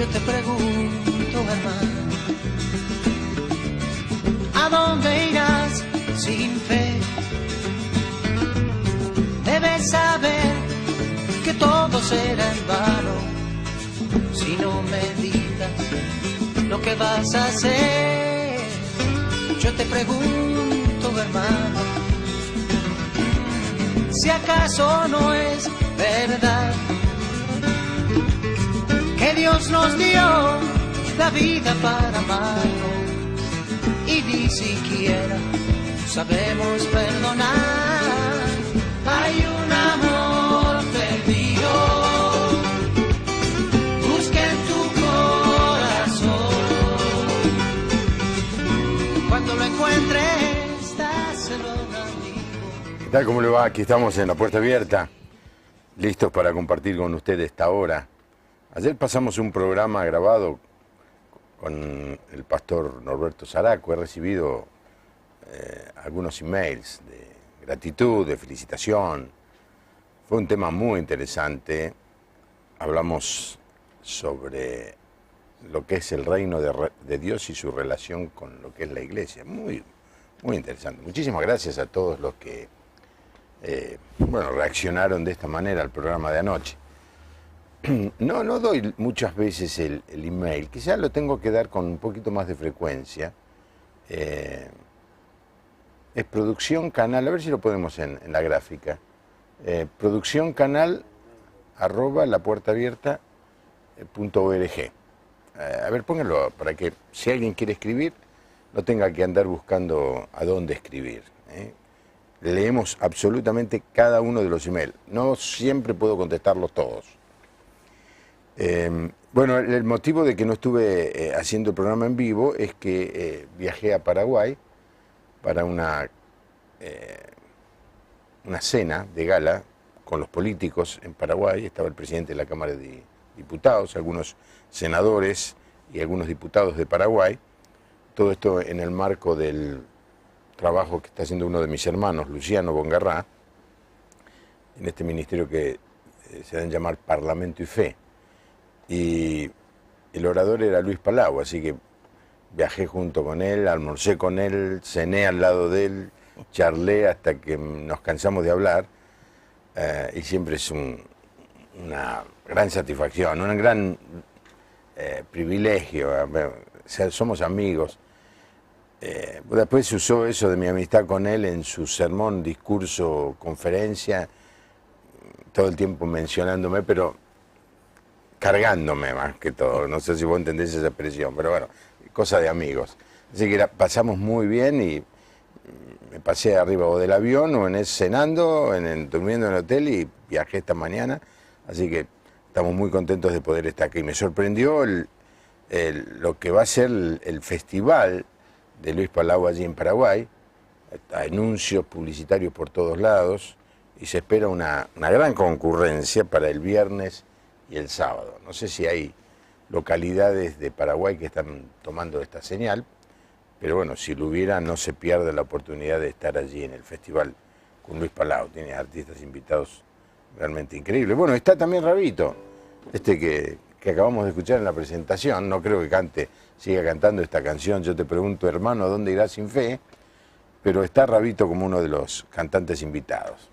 Yo te pregunto, hermano, ¿a dónde irás sin fe? Debes saber que todo será en vano si no meditas lo que vas a hacer. Yo te pregunto, hermano, si acaso no es verdad que Dios nos dio la vida para amarnos y ni siquiera sabemos perdonar. Hay un amor perdido, busca en tu corazón. Cuando lo encuentres, dáselo a un amigo. ¿Qué tal? ¿Cómo le va? Aquí estamos en La Puerta Abierta, listos para compartir con usted esta hora. Ayer pasamos un programa grabado con el pastor Norberto Zaraco. He recibido algunos emails de gratitud, de felicitación. Fue un tema muy interesante. Hablamos sobre lo que es el reino de Dios y su relación con lo que es la iglesia. Muy, muy interesante. Muchísimas gracias a todos los que reaccionaron de esta manera al programa de anoche. No doy muchas veces el email, quizás lo tengo que dar con un poquito más de frecuencia. Es producción canal, a ver si lo ponemos en la gráfica. Producción canal @lapuertaabierta.org. A ver, pónganlo para que si alguien quiere escribir no tenga que andar buscando a dónde escribir. Leemos absolutamente cada uno de los emails. No siempre puedo contestarlos todos. El motivo de que no estuve haciendo el programa en vivo es que viajé a Paraguay para una cena de gala con los políticos en Paraguay. Estaba el presidente de la Cámara de Diputados, algunos senadores y algunos diputados de Paraguay. Todo esto en el marco del trabajo que está haciendo uno de mis hermanos, Luciano Bongarrá, en este ministerio que se da en llamar Parlamento y Fe. Y el orador era Luis Palau, así que viajé junto con él, almorcé con él, cené al lado de él, charlé hasta que nos cansamos de hablar, y siempre es una gran satisfacción, un gran privilegio. Somos amigos. Después se usó eso de mi amistad con él en su sermón, discurso, conferencia, todo el tiempo mencionándome, pero cargándome más que todo. No sé si vos entendés esa expresión, pero bueno, cosa de amigos. Así que pasamos muy bien y me pasé arriba o del avión o cenando, durmiendo en el hotel, y viajé esta mañana. Así que estamos muy contentos de poder estar aquí. Me sorprendió lo que va a ser el festival de Luis Palau allí en Paraguay. Anuncios publicitarios por todos lados y se espera una gran concurrencia para el viernes y el sábado. No sé si hay localidades de Paraguay que están tomando esta señal, pero bueno, si lo hubiera, no se pierde la oportunidad de estar allí en el festival con Luis Palau. Tiene artistas invitados realmente increíbles. Bueno, está también Rabito, que acabamos de escuchar en la presentación. No creo que siga cantando esta canción, Yo te pregunto, hermano, ¿a dónde irás sin fe? Pero está Rabito como uno de los cantantes invitados.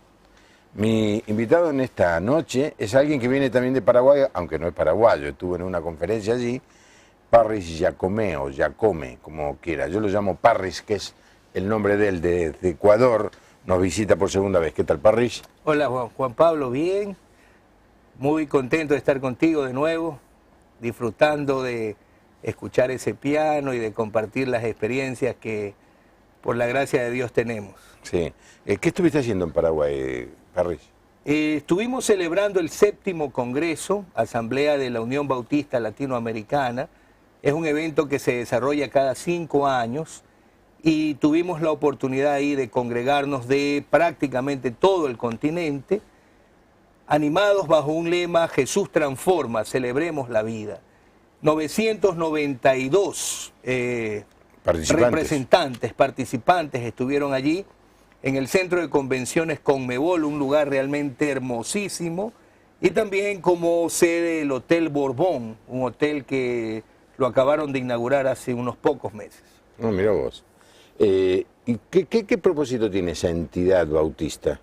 Mi invitado en esta noche es alguien que viene también de Paraguay, aunque no es paraguayo. Estuvo en una conferencia allí, Parris Giacome, o Giacome, como quiera. Yo lo llamo Parris, que es el nombre de él, de Ecuador. Nos visita por segunda vez. ¿Qué tal, Parris? Hola, Juan Pablo, bien. Muy contento de estar contigo de nuevo, disfrutando de escuchar ese piano y de compartir las experiencias que, por la gracia de Dios, tenemos. Sí. ¿Qué estuviste haciendo en Paraguay, Parris? Estuvimos celebrando el 7º Congreso, Asamblea de la Unión Bautista Latinoamericana. Es un evento que se desarrolla cada 5 años y tuvimos la oportunidad ahí de congregarnos de prácticamente todo el continente, animados bajo un lema: Jesús transforma, celebremos la vida. 992 participantes estuvieron allí en el Centro de Convenciones Conmebol, un lugar realmente hermosísimo, y también como sede el Hotel Borbón, un hotel que lo acabaron de inaugurar hace unos pocos meses. No, mira vos. ¿Y qué propósito tiene esa entidad bautista?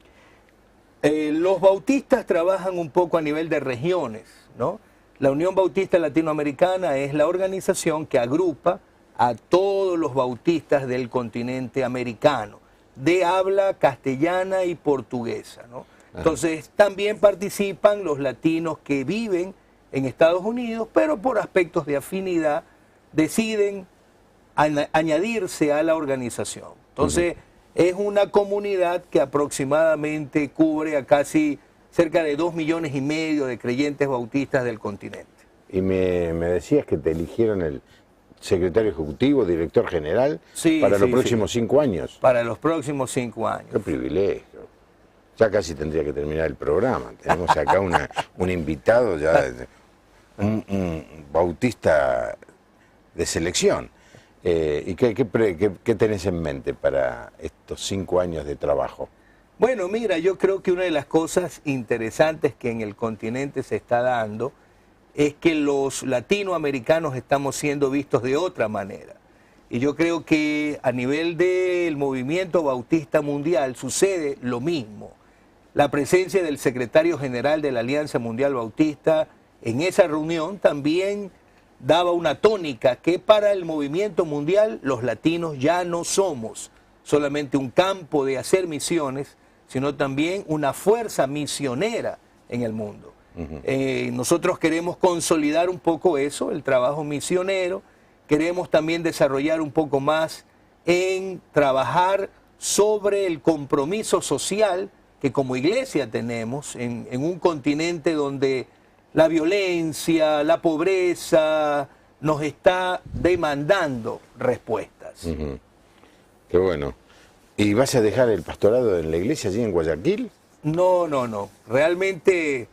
Los bautistas trabajan un poco a nivel de regiones, ¿no? La Unión Bautista Latinoamericana es la organización que agrupa a todos los bautistas del continente americano, de habla castellana y portuguesa, ¿no? Entonces también participan los latinos que viven en Estados Unidos, pero por aspectos de afinidad deciden añadirse a la organización. Entonces es una comunidad que aproximadamente cubre a casi cerca de 2,5 millones de creyentes bautistas del continente. Y me decías que te eligieron el secretario ejecutivo, director general, Sí, para los sí, próximos 5 años. Para los próximos 5 años. Qué privilegio. Ya casi tendría que terminar el programa. Tenemos acá un invitado, ya un bautista de selección. ¿Y qué tenés en mente para estos 5 años de trabajo? Bueno, mira, yo creo que una de las cosas interesantes que en el continente se está dando es que los latinoamericanos estamos siendo vistos de otra manera. Y yo creo que a nivel del movimiento bautista mundial sucede lo mismo. La presencia del secretario general de la Alianza Mundial Bautista en esa reunión también daba una tónica que para el movimiento mundial los latinos ya no somos solamente un campo de hacer misiones, sino también una fuerza misionera en el mundo. Nosotros queremos consolidar un poco eso, el trabajo misionero, queremos también desarrollar un poco más en trabajar sobre el compromiso social que como iglesia tenemos en un continente donde la violencia, la pobreza nos está demandando respuestas. Qué bueno. ¿Y vas a dejar el pastorado en la iglesia allí en Guayaquil? No, no, no. Realmente,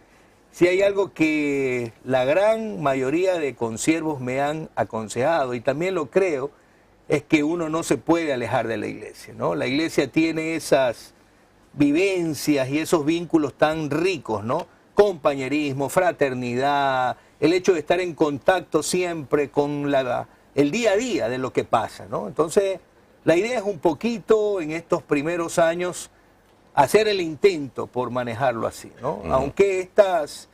si hay algo que la gran mayoría de consiervos me han aconsejado, y también lo creo, es que uno no se puede alejar de la iglesia, ¿no? La iglesia tiene esas vivencias y esos vínculos tan ricos, ¿no? Compañerismo, fraternidad, el hecho de estar en contacto siempre con el día a día de lo que pasa, ¿no? Entonces, la idea es un poquito en estos primeros años hacer el intento por manejarlo así, ¿no? Aunque estas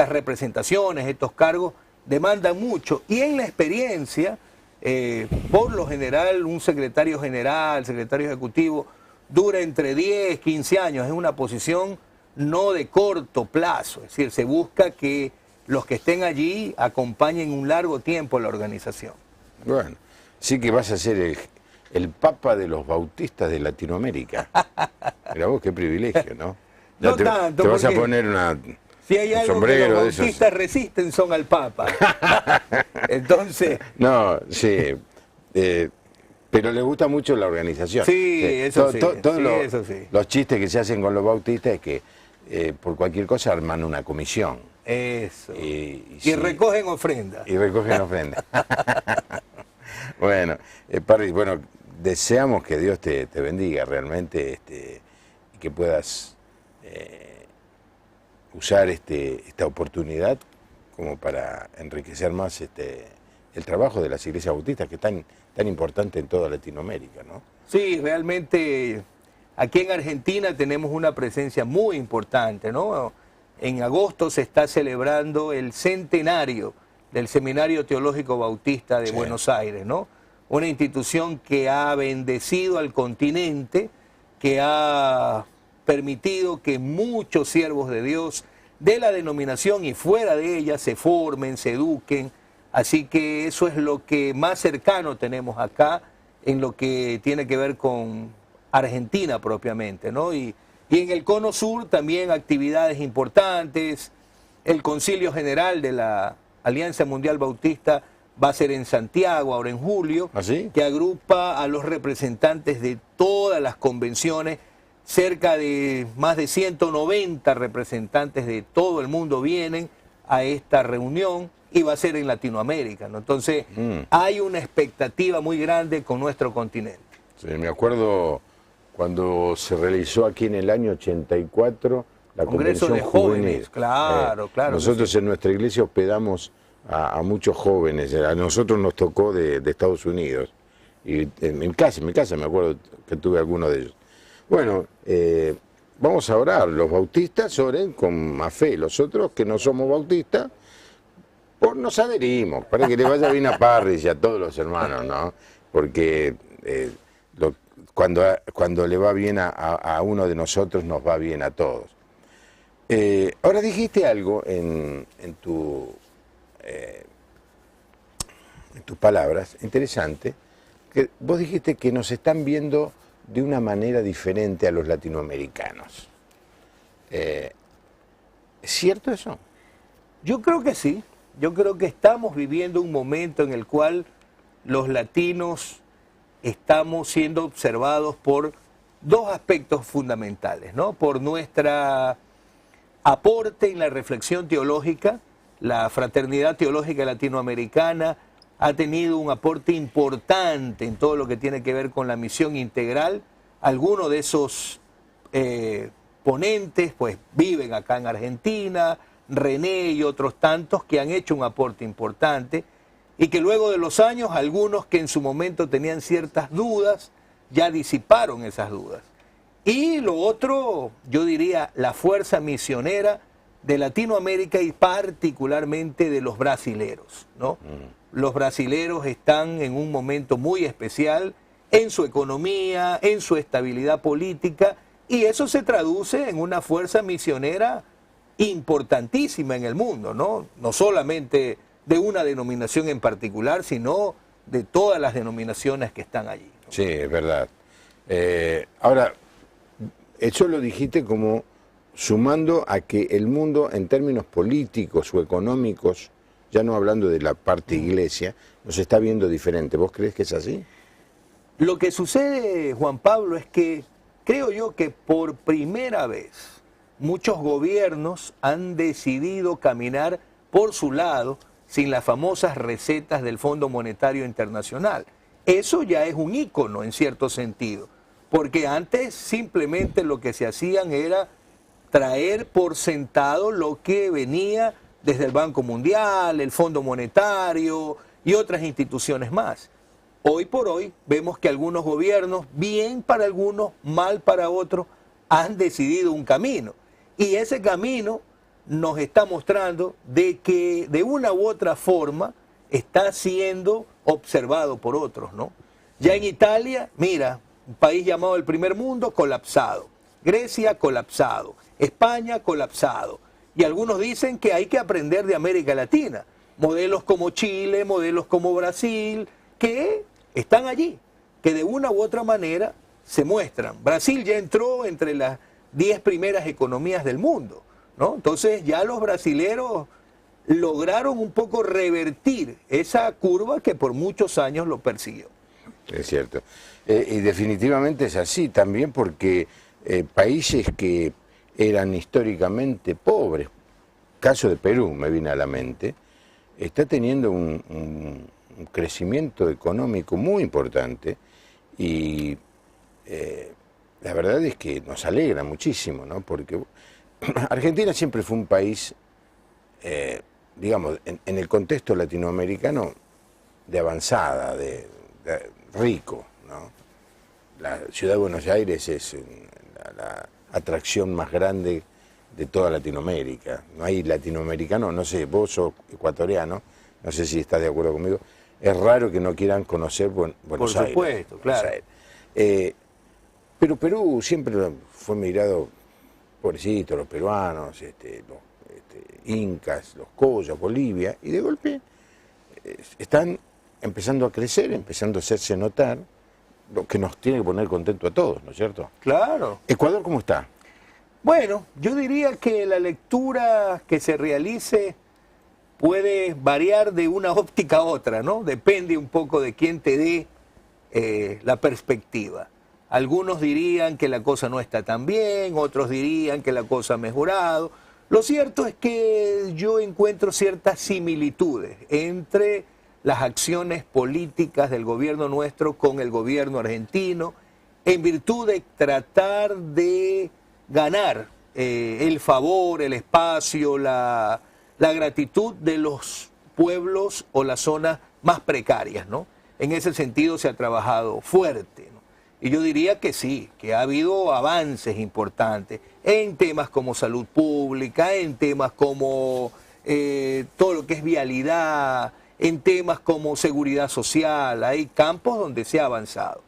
representaciones, estos cargos demandan mucho y en la experiencia, por lo general, un secretario general, secretario ejecutivo, dura entre 10, 15 años, es una posición no de corto plazo, es decir, se busca que los que estén allí acompañen un largo tiempo a la organización. Bueno, sí que vas a ser el papa de los bautistas de Latinoamérica. Mira vos, qué privilegio, ¿no? Ya No tanto, te vas a porque poner si hay un algo sombrero que los de esos. bautistas resisten son al papa. Entonces, No, sí. Pero le gusta mucho la organización. Sí, eso sí, Todos sí, los, eso sí. los chistes que se hacen con los bautistas es que por cualquier cosa arman una comisión. eso. Y Y sí, recogen ofrendas. y recogen ofrendas. Bueno, Parry, bueno, deseamos que Dios te bendiga realmente y que puedas usar esta oportunidad como para enriquecer más el trabajo de las iglesias bautistas, que es tan importante en toda Latinoamérica, ¿no? Sí, realmente aquí en Argentina tenemos una presencia muy importante, ¿no? En agosto se está celebrando el centenario del Seminario Teológico Bautista de Buenos Aires, ¿no? Una institución que ha bendecido al continente, que ha permitido que muchos siervos de Dios de la denominación y fuera de ella se formen, se eduquen. Así que eso es lo que más cercano tenemos acá en lo que tiene que ver con Argentina propiamente, ¿no? Y en el Cono Sur también actividades importantes. El Concilio General de la Alianza Mundial Bautista va a ser en Santiago, ahora en julio, ¿Ah, sí? que agrupa a los representantes de todas las convenciones. Cerca de más de 190 representantes de todo el mundo vienen a esta reunión y va a ser en Latinoamérica, ¿no? Entonces, hay una expectativa muy grande con nuestro continente. Sí, me acuerdo cuando se realizó aquí en el año 84 la Congreso convención de jóvenes, juvenil. claro, claro que Nosotros sí. en nuestra iglesia hospedamos a muchos jóvenes. A nosotros nos tocó de Estados Unidos. Y en mi casa me acuerdo que tuve algunos de ellos. Bueno, vamos a orar. Los bautistas oren con más fe. Los otros que no somos bautistas, pues nos adherimos, para que le vaya bien a Parris y a todos los hermanos, ¿no? Porque cuando le va bien a uno de nosotros, nos va bien a todos. Ahora dijiste algo en tus palabras, interesante, que vos dijiste que nos están viendo de una manera diferente a los latinoamericanos. ¿Es cierto eso? Yo creo que sí. Yo creo que estamos viviendo un momento en el cual los latinos estamos siendo observados por dos aspectos fundamentales, ¿no? Por nuestra aporte en la reflexión teológica. La Fraternidad Teológica Latinoamericana ha tenido un aporte importante en todo lo que tiene que ver con la misión integral. Algunos de esos ponentes pues viven acá en Argentina, René y otros tantos que han hecho un aporte importante y que luego de los años algunos que en su momento tenían ciertas dudas ya disiparon esas dudas. Y lo otro, yo diría, la fuerza misionera de Latinoamérica y particularmente de los brasileros, ¿no? Los brasileros están en un momento muy especial en su economía, en su estabilidad política, y eso se traduce en una fuerza misionera importantísima en el mundo, ¿no? No solamente de una denominación en particular, sino de todas las denominaciones que están allí, ¿no? Sí, es verdad. Ahora, eso lo dijiste como sumando a que el mundo en términos políticos o económicos, ya no hablando de la parte iglesia, nos está viendo diferente. ¿Vos crees que es así? Lo que sucede, Juan Pablo, es que creo yo que por primera vez muchos gobiernos han decidido caminar por su lado sin las famosas recetas del Fondo Monetario Internacional. Eso ya es un ícono en cierto sentido, porque antes simplemente lo que se hacían era traer por sentado lo que venía desde el Banco Mundial, el Fondo Monetario y otras instituciones más. Hoy por hoy vemos que algunos gobiernos, bien para algunos, mal para otros, han decidido un camino. Y ese camino nos está mostrando de que de una u otra forma está siendo observado por otros, ¿no? Ya en Italia, mira, un país llamado el primer mundo, colapsado. Grecia, colapsado. España, colapsado. Y algunos dicen que hay que aprender de América Latina. Modelos como Chile, modelos como Brasil, que están allí, que de una u otra manera se muestran. Brasil ya entró entre las 10 primeras economías del mundo, ¿no? Entonces ya los brasileros lograron un poco revertir esa curva que por muchos años lo persiguió. Es cierto. Y definitivamente es así también porque países que eran históricamente pobres, caso de Perú me viene a la mente, está teniendo un crecimiento económico muy importante y la verdad es que nos alegra muchísimo, ¿no? Porque Argentina siempre fue un país, digamos, en el contexto latinoamericano de avanzada, de rico, ¿no? La ciudad de Buenos Aires es la atracción más grande de toda Latinoamérica. No hay latinoamericano, no sé, vos sos ecuatoriano, no sé si estás de acuerdo conmigo, es raro que no quieran conocer Buenos Aires. Por supuesto, claro. Pero Perú siempre fue mirado, pobrecito, los peruanos, los incas, los collas, Bolivia, y de golpe están empezando a crecer, empezando a hacerse notar, lo que nos tiene que poner contento a todos, ¿no es cierto? Claro. ¿Ecuador cómo está? Bueno, yo diría que la lectura que se realice puede variar de una óptica a otra, ¿no? Depende un poco de quién te dé la perspectiva. Algunos dirían que la cosa no está tan bien, otros dirían que la cosa ha mejorado. Lo cierto es que yo encuentro ciertas similitudes entre las acciones políticas del gobierno nuestro con el gobierno argentino, en virtud de tratar de ganar el favor, el espacio, la gratitud de los pueblos o las zonas más precarias, ¿no? En ese sentido se ha trabajado fuerte, ¿no? Y yo diría que sí, que ha habido avances importantes en temas como salud pública, en temas como todo lo que es vialidad, en temas como seguridad social. Hay campos donde se ha avanzado.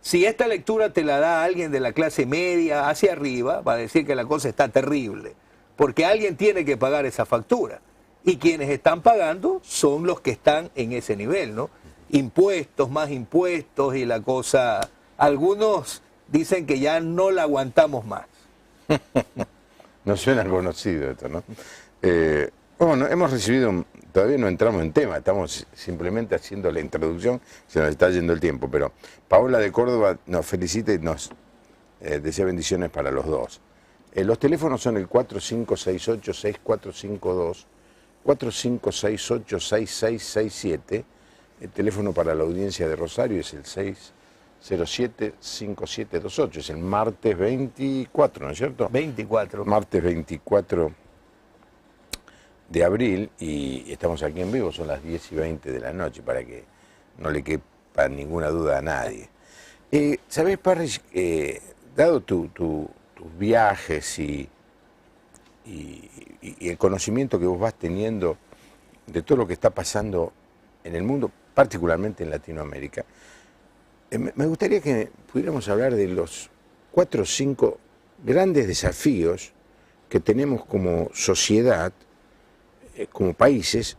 Si esta lectura te la da alguien de la clase media hacia arriba, va a decir que la cosa está terrible, porque alguien tiene que pagar esa factura. Y quienes están pagando son los que están en ese nivel, ¿no? Impuestos, más impuestos y la cosa... Algunos dicen que ya no la aguantamos más. No suena conocido esto, ¿no? Bueno, hemos recibido, todavía no entramos en tema, estamos simplemente haciendo la introducción, se nos está yendo el tiempo, pero Paola de Córdoba nos felicita y nos desea bendiciones para los dos. Los teléfonos son el 4568-6452, 4568-6667, el teléfono para la audiencia de Rosario es el 607-5728, es el martes 24, ¿no es cierto? 24. Martes 24 de abril y estamos aquí en vivo, son las 10:20 de la noche, para que no le quepa ninguna duda a nadie. ¿Sabés, Parrish, dado tus viajes y el conocimiento que vos vas teniendo de todo lo que está pasando en el mundo, particularmente en Latinoamérica, me gustaría que pudiéramos hablar de los 4 o 5 grandes desafíos que tenemos como sociedad, como países,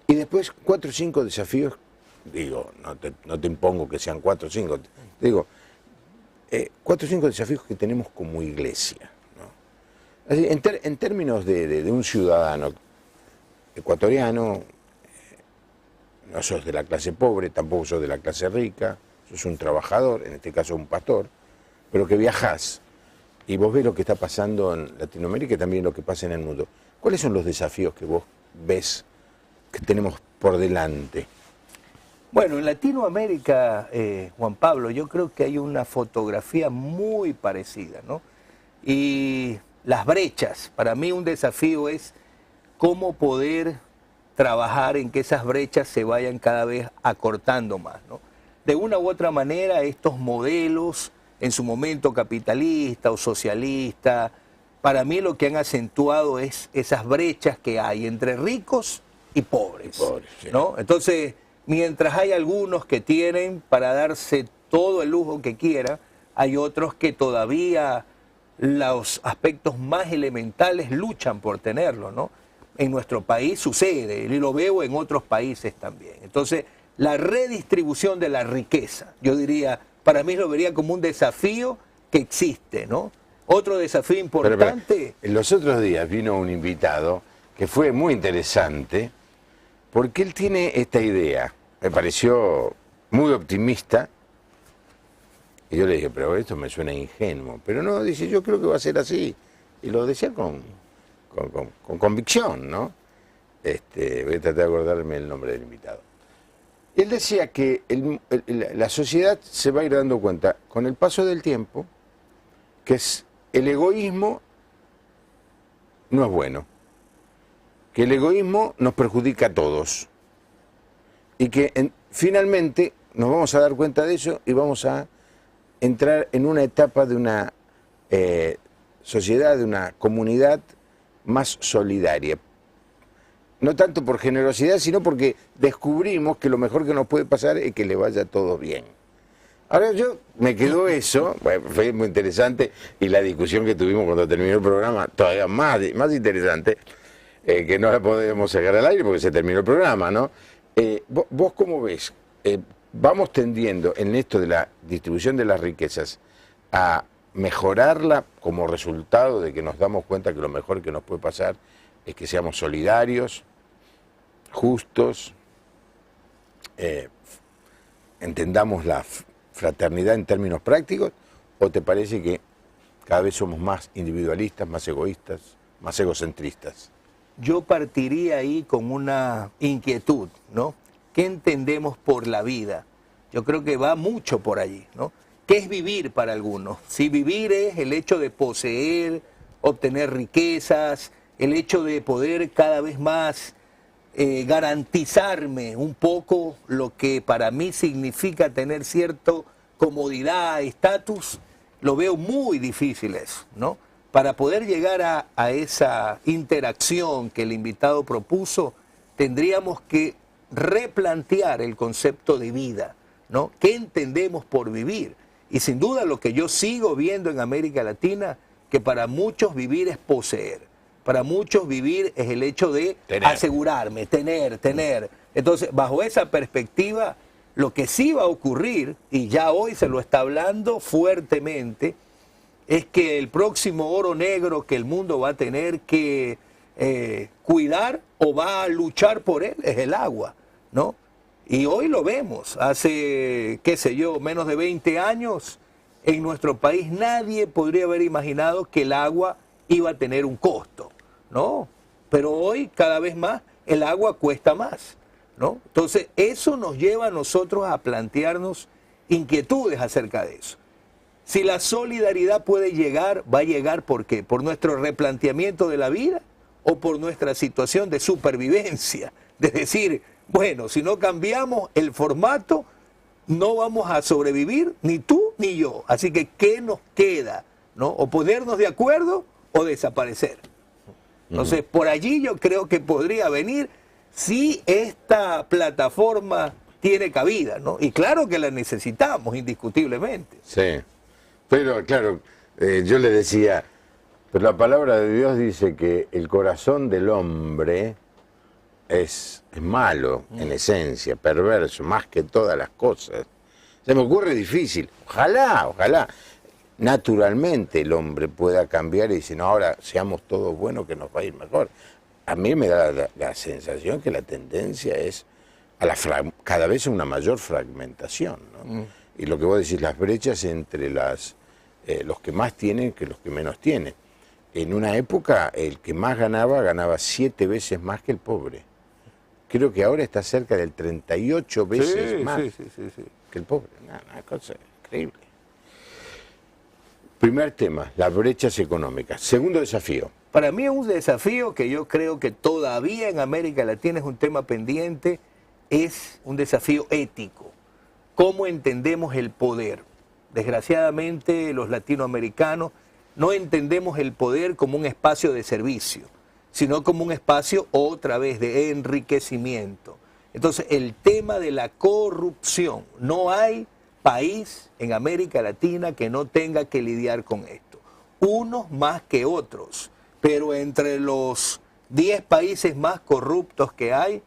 y después 4 o 5 desafíos, digo, no te impongo que sean 4 o 5, digo, 4 o 5 desafíos que tenemos como iglesia, ¿no? Así, en términos de un ciudadano ecuatoriano, no sos de la clase pobre, tampoco sos de la clase rica, sos un trabajador, en este caso un pastor, pero que viajás y vos ves lo que está pasando en Latinoamérica y también lo que pasa en el mundo. ¿Cuáles son los desafíos que vos ves que tenemos por delante? Bueno, en Latinoamérica, Juan Pablo, yo creo que hay una fotografía muy parecida, ¿no? Y las brechas, para mí un desafío es cómo poder trabajar en que esas brechas se vayan cada vez acortando más, ¿no? De una u otra manera, estos modelos, en su momento capitalista o socialista, para mí lo que han acentuado es esas brechas que hay entre ricos y pobres, Sí. ¿no? Entonces, mientras hay algunos que tienen para darse todo el lujo que quieran, hay otros que todavía los aspectos más elementales luchan por tenerlo, ¿no? En nuestro país sucede, y lo veo en otros países también. Entonces, la redistribución de la riqueza, yo diría, para mí lo vería como un desafío que existe, ¿no? Otro desafío importante... Pero, los otros días vino un invitado que fue muy interesante, porque él tiene esta idea, me pareció muy optimista, y yo le dije, pero esto me suena ingenuo, pero no, dice, yo creo que va a ser así, y lo decía con convicción, ¿no? Voy a tratar de acordarme el nombre del invitado. Él decía que la sociedad se va a ir dando cuenta con el paso del tiempo que el egoísmo no es bueno, que el egoísmo nos perjudica a todos y que finalmente nos vamos a dar cuenta de eso y vamos a entrar en una etapa de una sociedad, de una comunidad más solidaria. No tanto por generosidad, sino porque descubrimos que lo mejor que nos puede pasar es que le vaya todo bien. Ahora me quedó eso, bueno, fue muy interesante, y la discusión que tuvimos cuando terminó el programa, todavía más interesante, que no la podemos sacar al aire porque se terminó el programa, ¿no? ¿Vos cómo ves? ¿Vamos tendiendo en esto de la distribución de las riquezas a mejorarla como resultado de que nos damos cuenta que lo mejor que nos puede pasar es que seamos solidarios, justos, entendamos la fraternidad en términos prácticos, o te parece que cada vez somos más individualistas, más egoístas, más egocentristas? Yo partiría ahí con una inquietud, ¿no? ¿Qué entendemos por la vida? Yo creo que va mucho por allí, ¿no? ¿Qué es vivir para algunos? Si vivir es el hecho de poseer obtener riquezas, el hecho de poder cada vez más garantizarme un poco lo que para mí significa tener cierta comodidad, estatus, lo veo muy difícil eso, ¿no? Para poder llegar a esa interacción que el invitado propuso, tendríamos que replantear el concepto de vida, ¿no? ¿Qué entendemos por vivir? Y sin duda lo que yo sigo viendo en América Latina, que para muchos vivir es poseer. Para muchos vivir es el hecho de asegurarme, tener. Entonces, bajo esa perspectiva, lo que sí va a ocurrir, y ya hoy se lo está hablando fuertemente, es que el próximo oro negro que el mundo va a tener que cuidar o va a luchar por él es el agua, ¿no? Y hoy lo vemos, hace, qué sé yo, menos de 20 años, en nuestro país nadie podría haber imaginado que el agua iba a tener un costo, ¿no? Pero hoy cada vez más el agua cuesta más, ¿no? Entonces eso nos lleva a nosotros a plantearnos inquietudes acerca de eso. Si la solidaridad puede llegar, va a llegar ¿por qué? ¿Por nuestro replanteamiento de la vida o por nuestra situación de supervivencia? Es decir, bueno, si no cambiamos el formato, no vamos a sobrevivir ni tú ni yo. Así que, ¿qué nos queda? ¿No? O ponernos de acuerdo o desaparecer. Entonces, por allí yo creo que podría venir si esta plataforma tiene cabida, ¿no? Y claro que la necesitamos, indiscutiblemente. Sí, pero claro, yo le decía, pero la palabra de Dios dice que el corazón del hombre es malo en esencia, perverso, más que todas las cosas. Se me ocurre difícil, ojalá, naturalmente el hombre pueda cambiar y decir, no, ahora seamos todos buenos que nos va a ir mejor. A mí me da la sensación que la tendencia es a cada vez una mayor fragmentación, ¿no? Y lo que vos decís, las brechas entre los que más tienen que los que menos tienen. En una época el que más ganaba 7 veces más que el pobre. Creo que ahora está cerca del 38 veces más que el pobre. Una cosa increíble. Primer tema, las brechas económicas. Segundo desafío. Para mí es un desafío que yo creo que todavía en América Latina es un tema pendiente, es un desafío ético. ¿Cómo entendemos el poder? Desgraciadamente los latinoamericanos no entendemos el poder como un espacio de servicio, sino como un espacio otra vez de enriquecimiento. Entonces el tema de la corrupción, no hay país en América Latina que no tenga que lidiar con esto, unos más que otros, pero entre los 10 países más corruptos que hay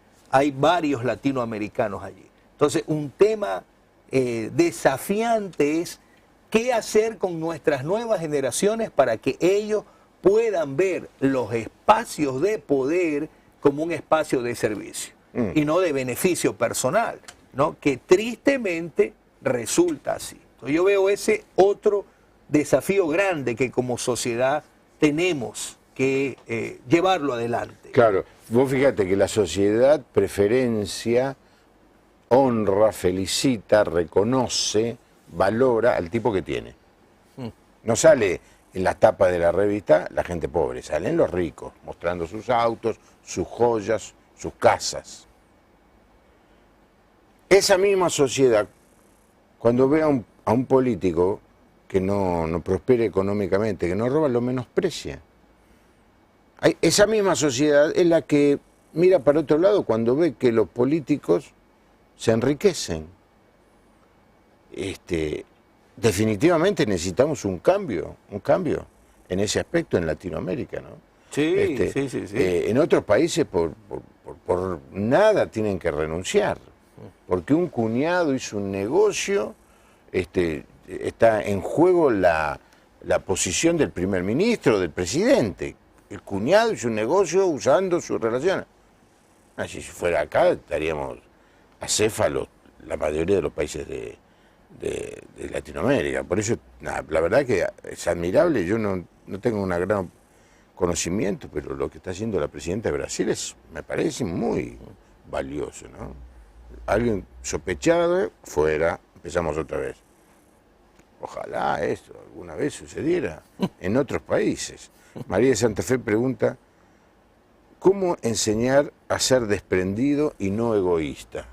varios latinoamericanos allí. Entonces un tema desafiante es qué hacer con nuestras nuevas generaciones para que ellos puedan ver los espacios de poder como un espacio de servicio y no de beneficio personal, ¿no? Que tristemente resulta así. Entonces yo veo ese otro desafío grande que como sociedad tenemos que llevarlo adelante. Claro, vos fíjate que la sociedad preferencia, honra, felicita, reconoce, valora al tipo que tiene. No sale en las tapas de la revista la gente pobre, salen los ricos, mostrando sus autos, sus joyas, sus casas. Esa misma sociedad, cuando ve a un político que no prospera económicamente, que no roba, lo menosprecia. Esa misma sociedad es la que mira para otro lado cuando ve que los políticos se enriquecen. Definitivamente necesitamos un cambio en ese aspecto en Latinoamérica, ¿no? Sí. En otros países por nada tienen que renunciar, porque un cuñado hizo un negocio, está en juego la posición del primer ministro, del presidente. El cuñado hizo un negocio usando sus relaciones. Si fuera acá estaríamos acéfalos la mayoría de los países de Latinoamérica. Por eso, la verdad que es admirable. Yo no tengo un gran conocimiento, pero lo que está haciendo la presidenta de Brasil me parece muy valioso, ¿no? Alguien sospechado, fuera, empezamos otra vez. Ojalá esto alguna vez sucediera en otros países. María de Santa Fe pregunta, ¿cómo enseñar a ser desprendido y no egoísta?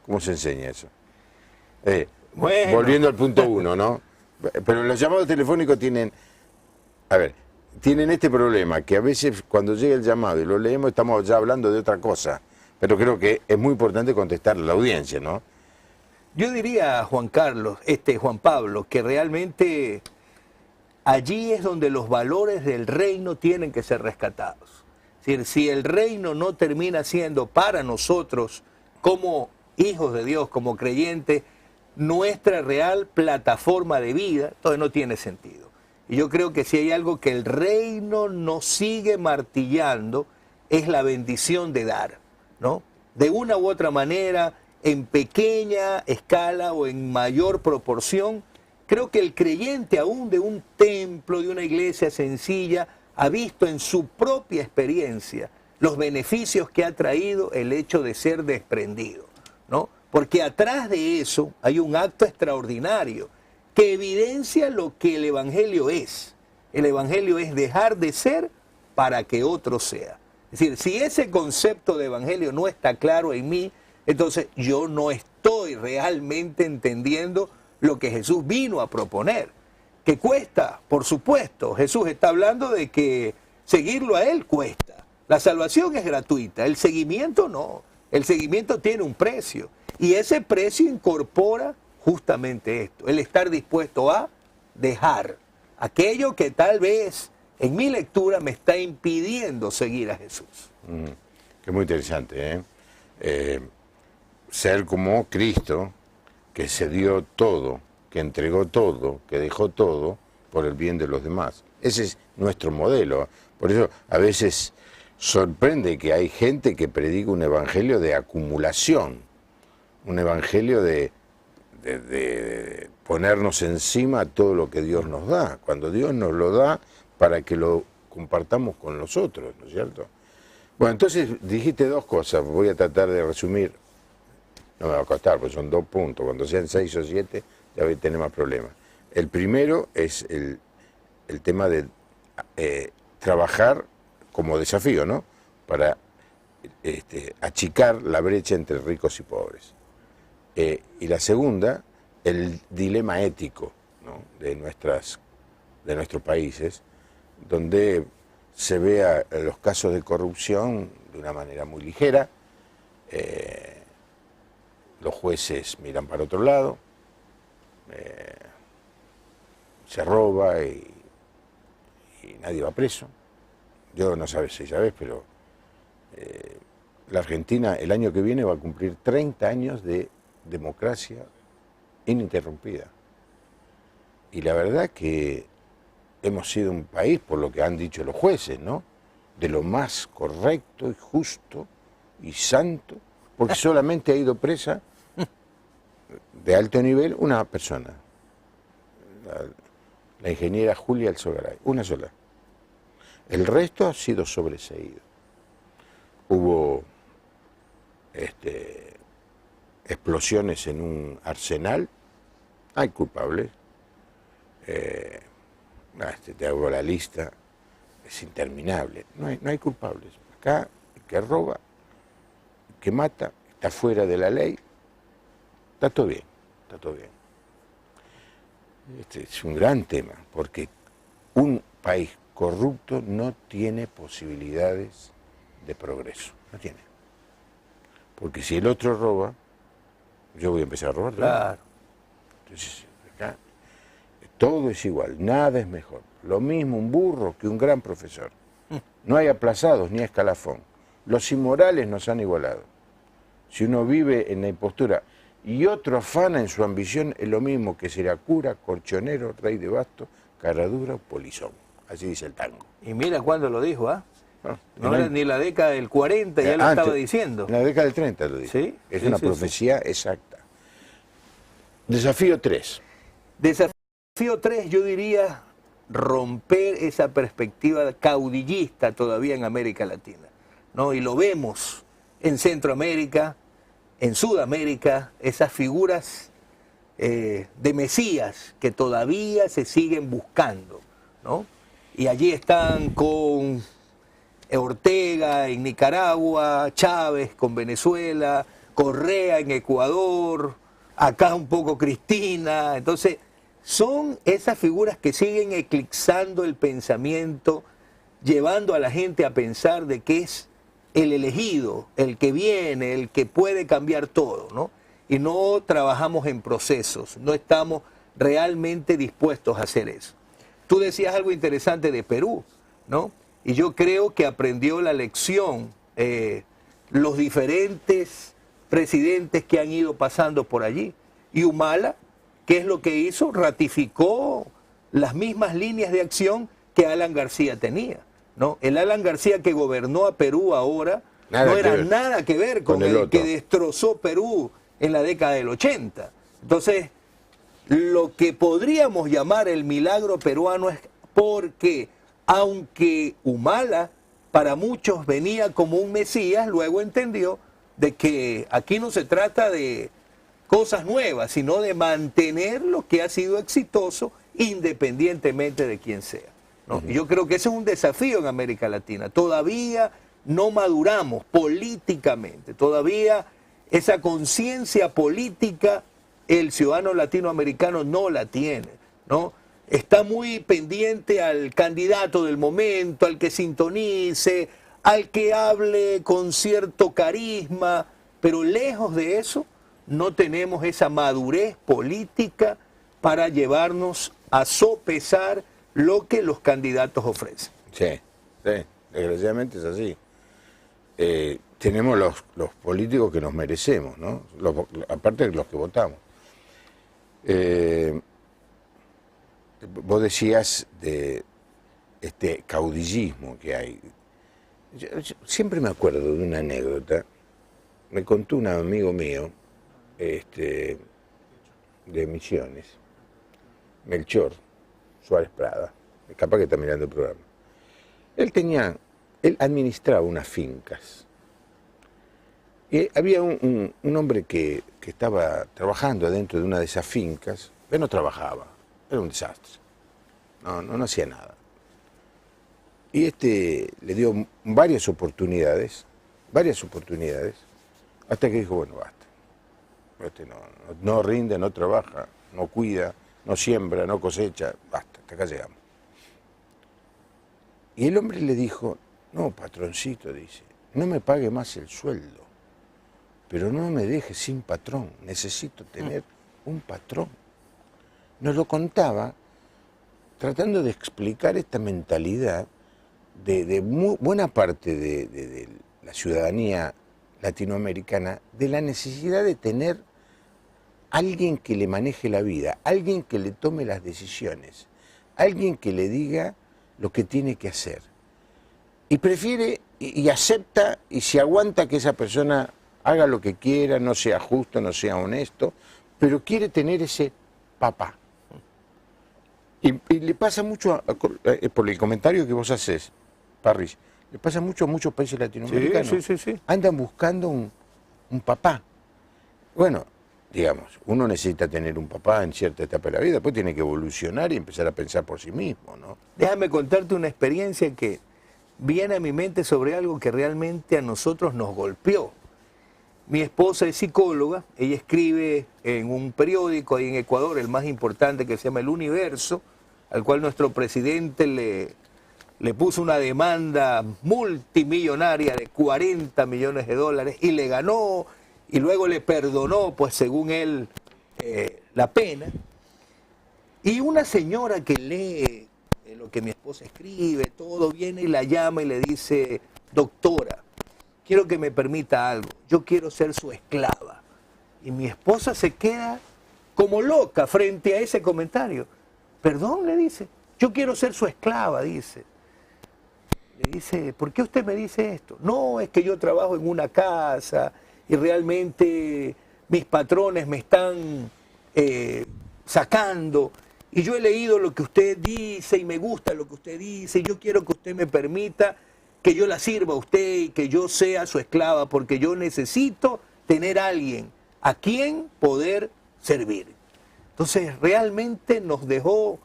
¿Cómo se enseña eso? Bueno. Volviendo al punto 1, ¿no? Pero los llamados telefónicos tienen, a ver, tienen este problema, que a veces cuando llega el llamado y lo leemos estamos ya hablando de otra cosa, pero creo que es muy importante contestar a la audiencia, ¿no? Yo diría, Juan Pablo, que realmente allí es donde los valores del reino tienen que ser rescatados. Es decir, si el reino no termina siendo para nosotros, como hijos de Dios, como creyentes, nuestra real plataforma de vida, entonces no tiene sentido. Y yo creo que si hay algo que el reino nos sigue martillando, es la bendición de dar, ¿no? De una u otra manera, en pequeña escala o en mayor proporción, creo que el creyente aún de un templo, de una iglesia sencilla, ha visto en su propia experiencia los beneficios que ha traído el hecho de ser desprendido, ¿no? Porque atrás de eso hay un acto extraordinario que evidencia lo que el Evangelio es. El Evangelio es dejar de ser para que otro sea. Es decir, si ese concepto de Evangelio no está claro en mí, entonces yo no estoy realmente entendiendo lo que Jesús vino a proponer. Que cuesta, por supuesto. Jesús está hablando de que seguirlo a Él cuesta. La salvación es gratuita, el seguimiento no. El seguimiento tiene un precio. Y ese precio incorpora justamente esto, el estar dispuesto a dejar aquello que tal vez en mi lectura me está impidiendo seguir a Jesús. Que muy interesante, ¿eh? Ser como Cristo, que se dio todo, que entregó todo, que dejó todo por el bien de los demás. Ese es nuestro modelo. Por eso a veces sorprende que hay gente que predica un evangelio de acumulación, un evangelio de ponernos encima todo lo que Dios nos da, cuando Dios nos lo da para que lo compartamos con los otros, ¿no es cierto? Bueno, entonces dijiste dos cosas, voy a tratar de resumir, no me va a costar, porque son 2 puntos, cuando sean 6 o 7 ya voy a tener más problemas. El primero es el tema de trabajar como desafío, ¿no? Para achicar la brecha entre ricos y pobres. Y la segunda, el dilema ético, ¿no? de nuestros países, donde se vea los casos de corrupción de una manera muy ligera, los jueces miran para otro lado, se roba y nadie va preso. Yo no sabes si sabes, pero la Argentina el año que viene va a cumplir 30 años de democracia ininterrumpida. Y la verdad que hemos sido un país, por lo que han dicho los jueces, ¿no? De lo más correcto y justo y santo, porque solamente ha ido presa de alto nivel una persona, la ingeniera Julia Alzogaray, una sola. El resto ha sido sobreseído. Hubo explosiones en un arsenal, hay culpables. Te hago la lista, es interminable. No hay culpables. Acá, el que roba, el que mata, está fuera de la ley, está todo bien, está todo bien. Este es un gran tema, porque un país corrupto no tiene posibilidades de progreso, no tiene. Porque si el otro roba, yo voy a empezar a robar. Claro. Entonces, acá todo es igual, nada es mejor. Lo mismo un burro que un gran profesor. No hay aplazados ni escalafón. Los inmorales nos han igualado. Si uno vive en la impostura y otro afana en su ambición, es lo mismo que será cura, corchonero, rey de basto, caradura o polizón. Así dice el tango. Y mira cuándo lo dijo, ¿ah? No en era ni la década del 40, ya lo antes, estaba diciendo. En la década del 30 lo dijo. Sí, Es sí, una sí, profecía exacta. Desafío 3. Desafío 3, yo diría romper esa perspectiva caudillista todavía en América Latina, ¿no? Y lo vemos en Centroamérica, en Sudamérica, esas figuras de Mesías que todavía se siguen buscando, ¿no? Y allí están con Ortega en Nicaragua, Chávez con Venezuela, Correa en Ecuador, acá un poco Cristina. Entonces, son esas figuras que siguen eclipsando el pensamiento, llevando a la gente a pensar de que es el elegido, el que viene, el que puede cambiar todo, ¿no? Y no trabajamos en procesos, no estamos realmente dispuestos a hacer eso. Tú decías algo interesante de Perú, ¿no? Y yo creo que aprendió la lección los diferentes presidentes que han ido pasando por allí. Y Humala, ¿qué es lo que hizo? Ratificó las mismas líneas de acción que Alan García tenía, ¿no? El Alan García que gobernó a Perú ahora no era nada que ver con el que destrozó Perú en la década del 80. Entonces, lo que podríamos llamar el milagro peruano es porque, aunque Humala para muchos venía como un mesías, luego entendió de que aquí no se trata de cosas nuevas, sino de mantener lo que ha sido exitoso independientemente de quién sea, ¿no? Y yo creo que ese es un desafío en América Latina. Todavía no maduramos políticamente, todavía esa conciencia política el ciudadano latinoamericano no la tiene, ¿no? Está muy pendiente al candidato del momento, al que sintonice, al que hable con cierto carisma, pero lejos de eso no tenemos esa madurez política para llevarnos a sopesar lo que los candidatos ofrecen. Sí, desgraciadamente es así. Tenemos los políticos que nos merecemos, ¿no? Aparte de los que votamos. Vos decías de este caudillismo que hay. Yo siempre me acuerdo de una anécdota. Me contó un amigo mío de Misiones, Melchor Suárez Prada, capaz que está mirando el programa. Él administraba unas fincas. Y había un hombre que estaba trabajando adentro de una de esas fincas, pero no trabajaba, era un desastre, no hacía nada. Y le dio varias oportunidades, hasta que dijo, bueno, basta. No rinde, no trabaja, no cuida, no siembra, no cosecha, basta, hasta acá llegamos. Y el hombre le dijo, no, patroncito, dice, no me pague más el sueldo, pero no me deje sin patrón, necesito tener un patrón. Nos lo contaba tratando de explicar esta mentalidad de buena parte de la ciudadanía latinoamericana, de la necesidad de tener alguien que le maneje la vida, alguien que le tome las decisiones, alguien que le diga lo que tiene que hacer. Y prefiere y acepta y se aguanta que esa persona haga lo que quiera, no sea justo, no sea honesto, pero quiere tener ese papá. Y le pasa mucho, por el comentario que vos haces, Parrish, le pasa mucho a muchos países latinoamericanos. Sí. Andan buscando un papá. Bueno, digamos, uno necesita tener un papá en cierta etapa de la vida, después tiene que evolucionar y empezar a pensar por sí mismo, ¿no? Déjame contarte una experiencia que viene a mi mente sobre algo que realmente a nosotros nos golpeó. Mi esposa es psicóloga, ella escribe en un periódico ahí en Ecuador, el más importante, que se llama El Universo, al cual nuestro presidente le puso una demanda multimillonaria de 40 millones de dólares y le ganó, y luego le perdonó, pues según él, la pena. Y una señora que lee lo que mi esposa escribe, todo, viene y la llama y le dice, doctora, quiero que me permita algo, yo quiero ser su esclava. Y mi esposa se queda como loca frente a ese comentario. Perdón, le dice, yo quiero ser su esclava, dice. Le dice, ¿por qué usted me dice esto? No, es que yo trabajo en una casa y realmente mis patrones me están sacando. Y yo he leído lo que usted dice y me gusta lo que usted dice y yo quiero que usted me permita que yo la sirva a usted y que yo sea su esclava porque yo necesito tener a alguien a quien poder servir. Entonces realmente nos dejó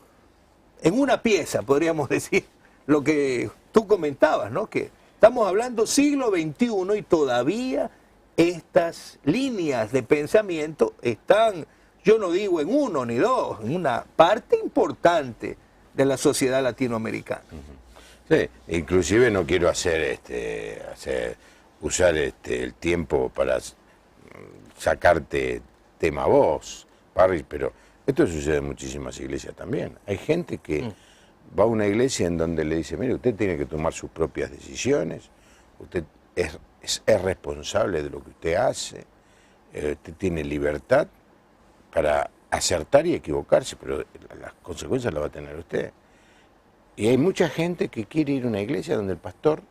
en una pieza, podríamos decir, lo que tú comentabas, ¿no? Que estamos hablando siglo XXI y todavía estas líneas de pensamiento están, yo no digo en uno ni dos, en una parte importante de la sociedad latinoamericana. Sí, inclusive no quiero usar el tiempo para sacarte tema a vos, Parris, pero esto sucede en muchísimas iglesias también. Hay gente que va a una iglesia en donde le dice, mire, usted tiene que tomar sus propias decisiones, usted es responsable de lo que usted hace, usted tiene libertad para acertar y equivocarse, pero las consecuencias las va a tener usted. Y hay mucha gente que quiere ir a una iglesia donde el pastor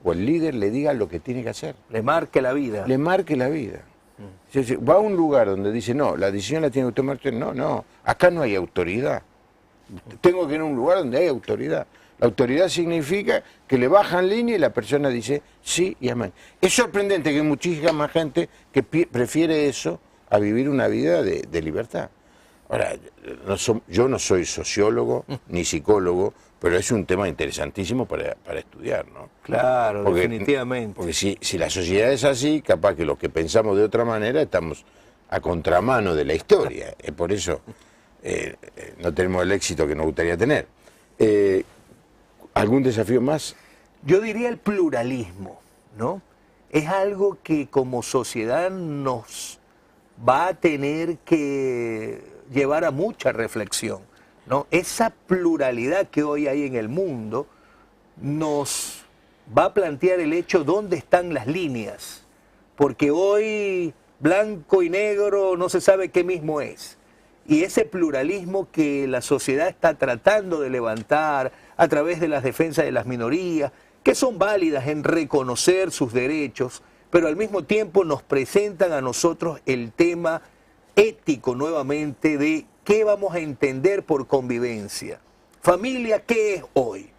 o el líder le diga lo que tiene que hacer. Le marque la vida. Le marque la vida. Va a un lugar donde dice, no, la decisión la tiene que tomar usted. No, acá no hay autoridad. Tengo que ir a un lugar donde hay autoridad. La autoridad significa que le bajan línea y la persona dice sí y amén. Es sorprendente que hay muchísima gente que prefiere eso a vivir una vida de libertad. Ahora, yo no soy sociólogo ni psicólogo, pero es un tema interesantísimo para estudiar, ¿no? Claro, definitivamente. Porque si la sociedad es así, capaz que los que pensamos de otra manera estamos a contramano de la historia. Por eso no tenemos el éxito que nos gustaría tener. ¿Algún desafío más? Yo diría el pluralismo, ¿no? Es algo que como sociedad nos va a tener que llevar a mucha reflexión, ¿no? Esa pluralidad que hoy hay en el mundo nos va a plantear el hecho dónde están las líneas, porque hoy blanco y negro no se sabe qué mismo es. Y ese pluralismo que la sociedad está tratando de levantar a través de las defensas de las minorías, que son válidas en reconocer sus derechos, pero al mismo tiempo nos presentan a nosotros el tema ético nuevamente de qué vamos a entender por convivencia. Familia, ¿qué es hoy?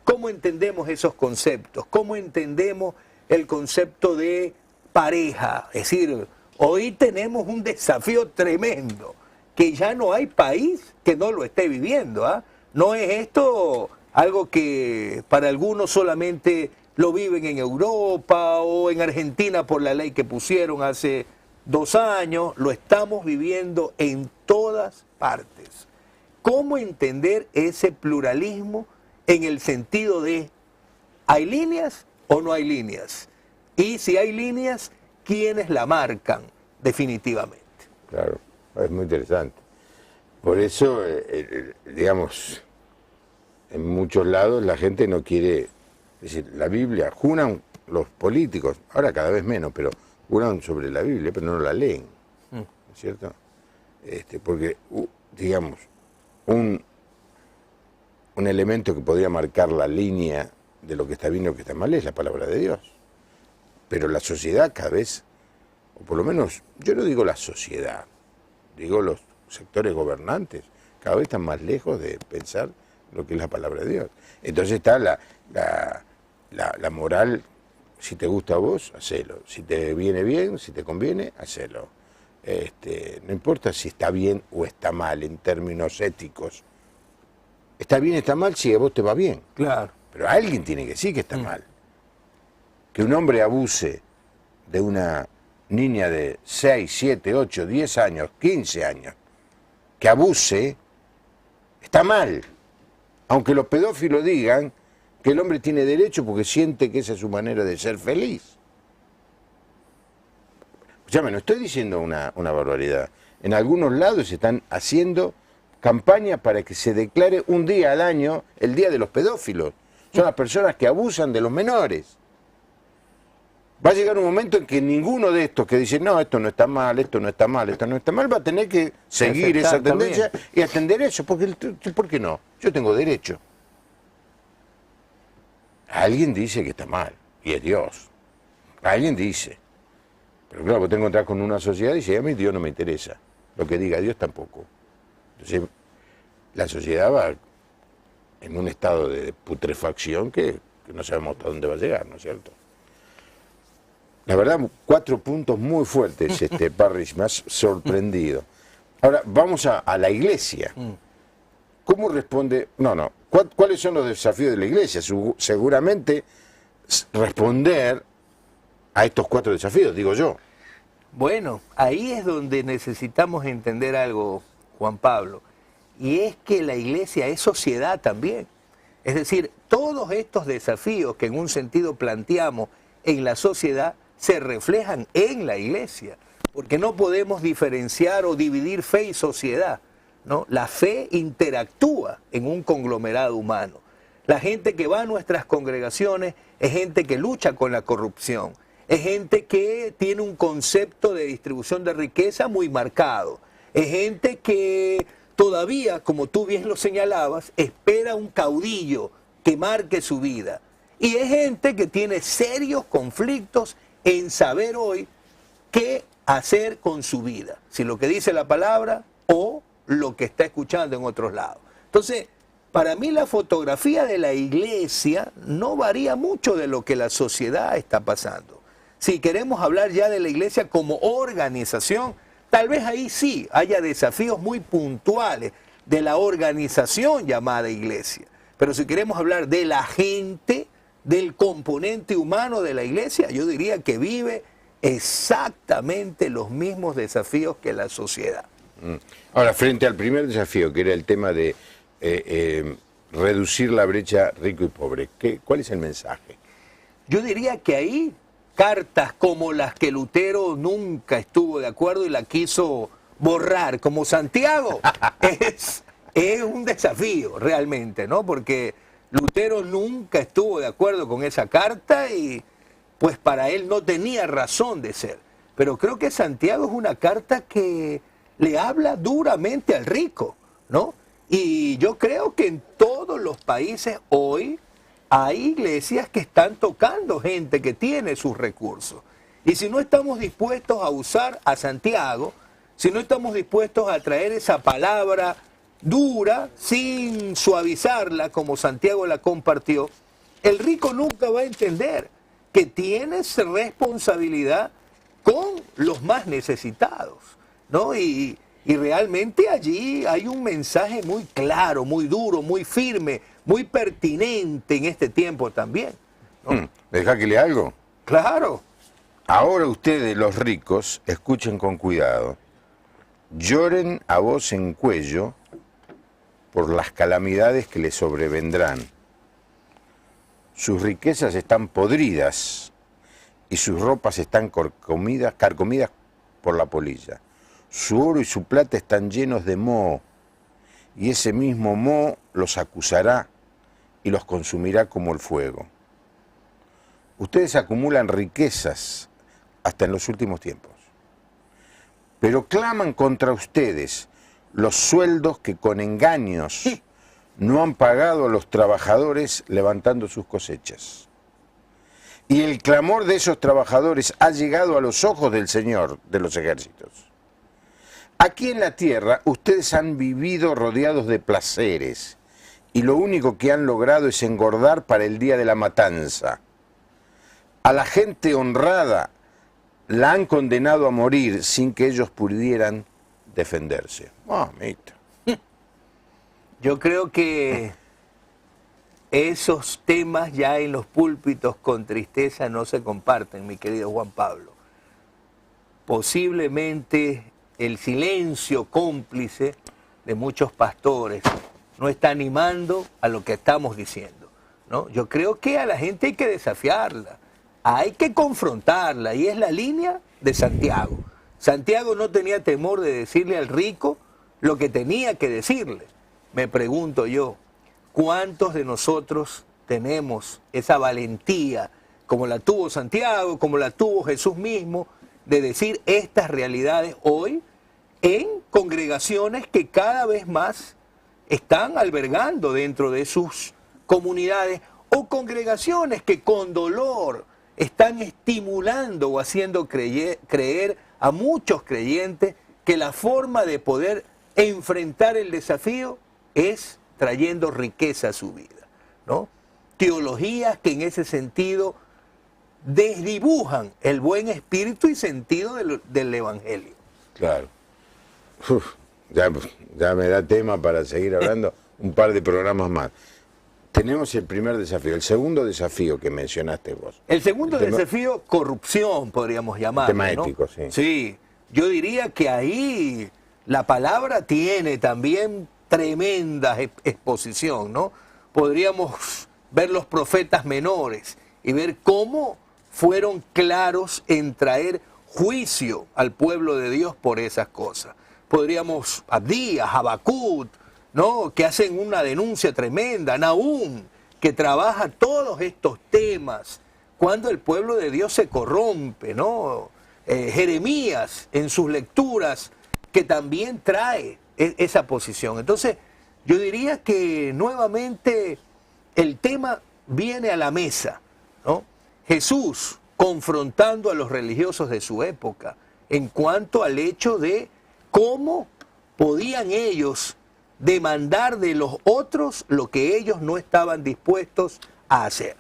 ¿Cómo entendemos esos conceptos? ¿Cómo entendemos el concepto de pareja? Es decir, hoy tenemos un desafío tremendo, que ya no hay país que no lo esté viviendo, ¿ah? No es esto algo que para algunos solamente lo viven en Europa o en Argentina por la ley que pusieron hace 2 años, lo estamos viviendo en todas partes. ¿Cómo entender ese pluralismo en el sentido de ¿hay líneas o no hay líneas? Y si hay líneas, ¿quiénes la marcan definitivamente? Claro, es muy interesante. Por eso, digamos, en muchos lados la gente no quiere, es decir, la Biblia, juran los políticos, ahora cada vez menos, pero juran sobre la Biblia, pero no la leen, ¿no es cierto? Porque, digamos, un elemento que podría marcar la línea de lo que está bien y lo que está mal es la palabra de Dios. Pero la sociedad cada vez, o por lo menos, yo no digo la sociedad, digo los sectores gobernantes, cada vez están más lejos de pensar lo que es la palabra de Dios. Entonces está la moral, si te gusta a vos, hacelo. Si te viene bien, si te conviene, hacelo. No importa si está bien o está mal en términos éticos. Está bien, está mal si a vos te va bien. Claro. Pero alguien tiene que decir que está mal. Que un hombre abuse de una niña de 6, 7, 8, 10 años, 15 años, que abuse, está mal. Aunque los pedófilos digan que el hombre tiene derecho porque siente que esa es su manera de ser feliz. Escúchame, no estoy diciendo una barbaridad. En algunos lados se están haciendo campañas para que se declare un día al año el Día de los Pedófilos. Son las personas que abusan de los menores. Va a llegar un momento en que ninguno de estos que dicen, no, esto no está mal, esto no está mal, esto no está mal, va a tener que seguir esa tendencia y atender eso, porque ¿por qué no? Yo tengo derecho. Alguien dice que está mal, y es Dios. Alguien dice. Pero claro, vos te encontrás con una sociedad y dice, a mí Dios no me interesa. Lo que diga Dios tampoco. Entonces, la sociedad va en un estado de putrefacción que no sabemos hasta dónde va a llegar, ¿no es cierto? La verdad, 4 puntos muy fuertes, Parris, me has sorprendido. Ahora, vamos a la iglesia. ¿Cómo responde? No. ¿Cuáles son los desafíos de la iglesia? Seguramente responder a estos 4 desafíos, digo yo. Bueno, ahí es donde necesitamos entender algo, Juan Pablo, y es que la iglesia es sociedad también. Es decir, todos estos desafíos que en un sentido planteamos en la sociedad se reflejan en la iglesia, porque no podemos diferenciar o dividir fe y sociedad, ¿no? La fe interactúa en un conglomerado humano. La gente que va a nuestras congregaciones es gente que lucha con la corrupción, es gente que tiene un concepto de distribución de riqueza muy marcado, es gente que todavía, como tú bien lo señalabas, espera un caudillo que marque su vida. Y es gente que tiene serios conflictos en saber hoy qué hacer con su vida, si lo que dice la palabra o lo que está escuchando en otros lados. Entonces, para mí la fotografía de la iglesia no varía mucho de lo que la sociedad está pasando. Si queremos hablar ya de la iglesia como organización, tal vez ahí sí haya desafíos muy puntuales de la organización llamada iglesia. Pero si queremos hablar de la gente, del componente humano de la iglesia, yo diría que vive exactamente los mismos desafíos que la sociedad. Ahora, frente al primer desafío, que era el tema de reducir la brecha rico y pobre, ¿cuál es el mensaje? Yo diría que ahí cartas como las que Lutero nunca estuvo de acuerdo y la quiso borrar, como Santiago, es un desafío realmente, ¿no? Porque Lutero nunca estuvo de acuerdo con esa carta y pues para él no tenía razón de ser. Pero creo que Santiago es una carta que le habla duramente al rico, ¿no? Y yo creo que en todos los países hoy hay iglesias que están tocando gente que tiene sus recursos. Y si no estamos dispuestos a usar a Santiago, si no estamos dispuestos a traer esa palabra dura, sin suavizarla como Santiago la compartió, el rico nunca va a entender que tiene responsabilidad con los más necesitados, ¿no? Y realmente allí hay un mensaje muy claro, muy duro, muy firme, muy pertinente en este tiempo también, ¿no? ¿Deja que lea algo? Claro. Ahora ustedes, los ricos, escuchen con cuidado. Lloren a voz en cuello por las calamidades que les sobrevendrán. Sus riquezas están podridas y sus ropas están carcomidas por la polilla. Su oro y su plata están llenos de moho, y ese mismo moho los acusará y los consumirá como el fuego. Ustedes acumulan riquezas hasta en los últimos tiempos, pero claman contra ustedes los sueldos que con engaños no han pagado a los trabajadores levantando sus cosechas. Y el clamor de esos trabajadores ha llegado a los ojos del Señor de los ejércitos. Aquí en la tierra ustedes han vivido rodeados de placeres y lo único que han logrado es engordar para el día de la matanza. A la gente honrada la han condenado a morir sin que ellos pudieran defenderse. Mamita. Yo creo que esos temas ya en los púlpitos con tristeza no se comparten, mi querido Juan Pablo. Posiblemente el silencio cómplice de muchos pastores no está animando a lo que estamos diciendo, ¿no? Yo creo que a la gente hay que desafiarla, hay que confrontarla, y es la línea de Santiago. Santiago no tenía temor de decirle al rico lo que tenía que decirle. Me pregunto yo, ¿cuántos de nosotros tenemos esa valentía, como la tuvo Santiago, como la tuvo Jesús mismo, de decir estas realidades hoy en congregaciones que cada vez más están albergando dentro de sus comunidades, o congregaciones que con dolor están estimulando o haciendo creer a muchos creyentes que la forma de poder enfrentar el desafío es trayendo riqueza a su vida, ¿no? Teologías que en ese sentido desdibujan el buen espíritu y sentido del Evangelio. Claro. ya me da tema para seguir hablando un par de programas más. Tenemos el primer desafío. El segundo desafío que mencionaste vos. El segundo El tema- desafío, corrupción, podríamos llamarlo. tema ¿no? ético, sí. Sí, yo diría que ahí la palabra tiene también tremenda exposición, ¿no? Podríamos ver los profetas menores y ver cómo fueron claros en traer juicio al pueblo de Dios por esas cosas. Podríamos, Abdías, Habacuc, ¿no? Que hacen una denuncia tremenda, Nahum, que trabaja todos estos temas, cuando el pueblo de Dios se corrompe, ¿no? Jeremías en sus lecturas, que también trae esa posición. Entonces, yo diría que nuevamente el tema viene a la mesa, ¿no? Jesús confrontando a los religiosos de su época en cuanto al hecho de cómo podían ellos demandar de los otros lo que ellos no estaban dispuestos a hacer,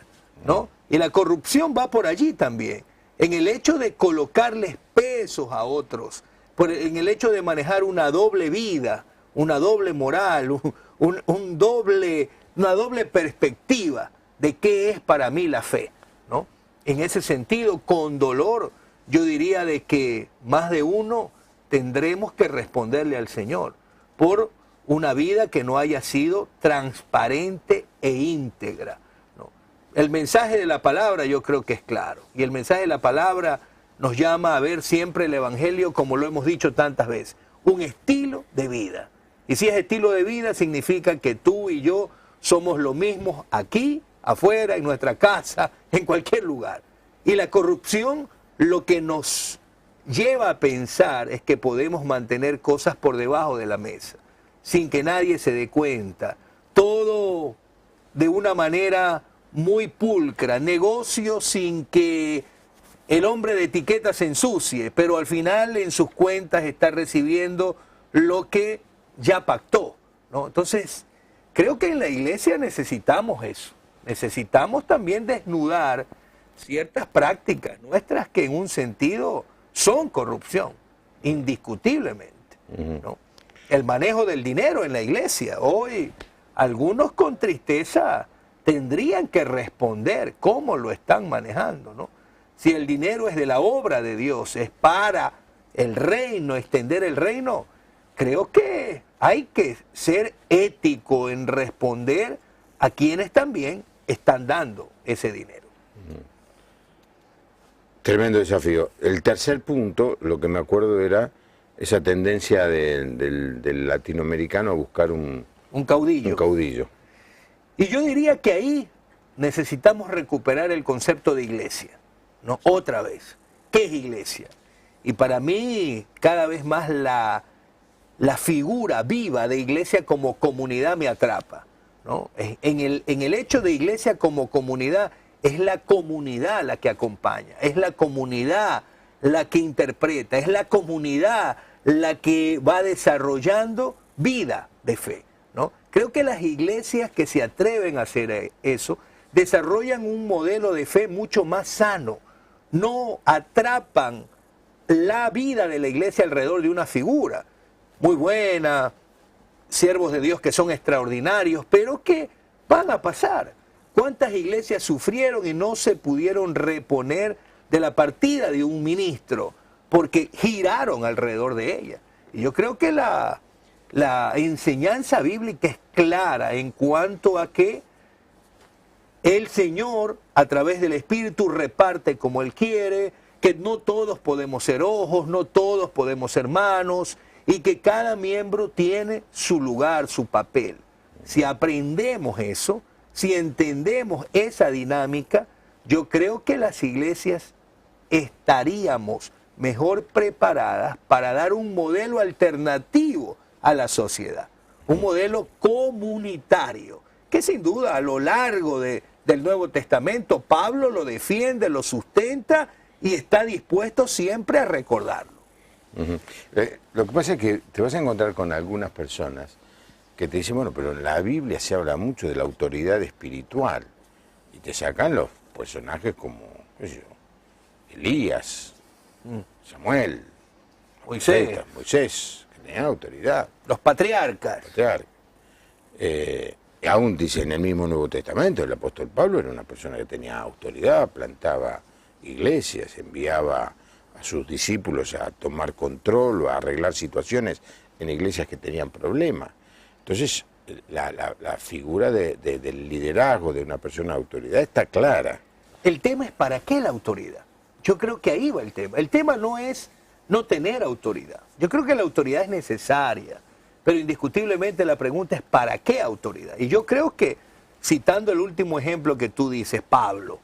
¿no? Y la corrupción va por allí también, en el hecho de colocarles pesos a otros, en el hecho de manejar una doble vida, una doble moral, una doble perspectiva de qué es para mí la fe, ¿no? En ese sentido, con dolor, yo diría de que más de uno tendremos que responderle al Señor por una vida que no haya sido transparente e íntegra, ¿no? El mensaje de la palabra yo creo que es claro, y el mensaje de la palabra nos llama a ver siempre el Evangelio, como lo hemos dicho tantas veces, un estilo de vida. Y si es estilo de vida, significa que tú y yo somos lo mismo aquí, afuera, en nuestra casa, en cualquier lugar. Y la corrupción lo que nos lleva a pensar es que podemos mantener cosas por debajo de la mesa, sin que nadie se dé cuenta. Todo de una manera muy pulcra, negocio sin que el hombre de etiqueta se ensucie, pero al final en sus cuentas está recibiendo lo que ya pactó, ¿no? Entonces, creo que en la iglesia necesitamos eso. Necesitamos también desnudar ciertas prácticas nuestras que en un sentido son corrupción, indiscutiblemente, ¿no? El manejo del dinero en la iglesia. Hoy algunos con tristeza tendrían que responder cómo lo están manejando, ¿no? Si el dinero es de la obra de Dios, es para el reino, extender el reino, creo que hay que ser ético en responder a quienes también están dando ese dinero. Tremendo desafío. El tercer punto, lo que me acuerdo era esa tendencia del latinoamericano a buscar un caudillo. un caudillo. Y yo diría que ahí necesitamos recuperar el concepto de iglesia, ¿no? Otra vez, ¿qué es iglesia? Y para mí, cada vez más la figura viva de iglesia como comunidad me atrapa, ¿no? En el hecho de iglesia como comunidad, es la comunidad la que acompaña, es la comunidad la que interpreta, es la comunidad la que va desarrollando vida de fe, ¿no? Creo que las iglesias que se atreven a hacer eso desarrollan un modelo de fe mucho más sano, no atrapan la vida de la iglesia alrededor de una figura muy buena, siervos de Dios que son extraordinarios, pero que van a pasar. ¿Cuántas iglesias sufrieron y no se pudieron reponer de la partida de un ministro porque giraron alrededor de ella? Y yo creo que la enseñanza bíblica es clara en cuanto a que el Señor a través del Espíritu reparte como Él quiere, que no todos podemos ser ojos, no todos podemos ser manos, y que cada miembro tiene su lugar, su papel. Si aprendemos eso, si entendemos esa dinámica, yo creo que las iglesias estaríamos mejor preparadas para dar un modelo alternativo a la sociedad, un modelo comunitario, que sin duda a lo largo del Nuevo Testamento Pablo lo defiende, lo sustenta y está dispuesto siempre a recordarlo. Lo que pasa es que te vas a encontrar con algunas personas que te dicen, bueno, pero en la Biblia se habla mucho de la autoridad espiritual, y te sacan los personajes como, qué sé yo, Elías, Samuel, Moisés, Moisés, que tenían autoridad. Los patriarcas. Patriarca. Aún dice en el mismo Nuevo Testamento, el apóstol Pablo era una persona que tenía autoridad, plantaba iglesias, enviaba a sus discípulos a tomar control o a arreglar situaciones en iglesias que tenían problemas. Entonces, la figura del liderazgo de una persona de autoridad está clara. El tema es ¿para qué la autoridad? Yo creo que ahí va el tema. El tema no es no tener autoridad. Yo creo que la autoridad es necesaria, pero indiscutiblemente la pregunta es ¿para qué autoridad? Y yo creo que, citando el último ejemplo que tú dices, Pablo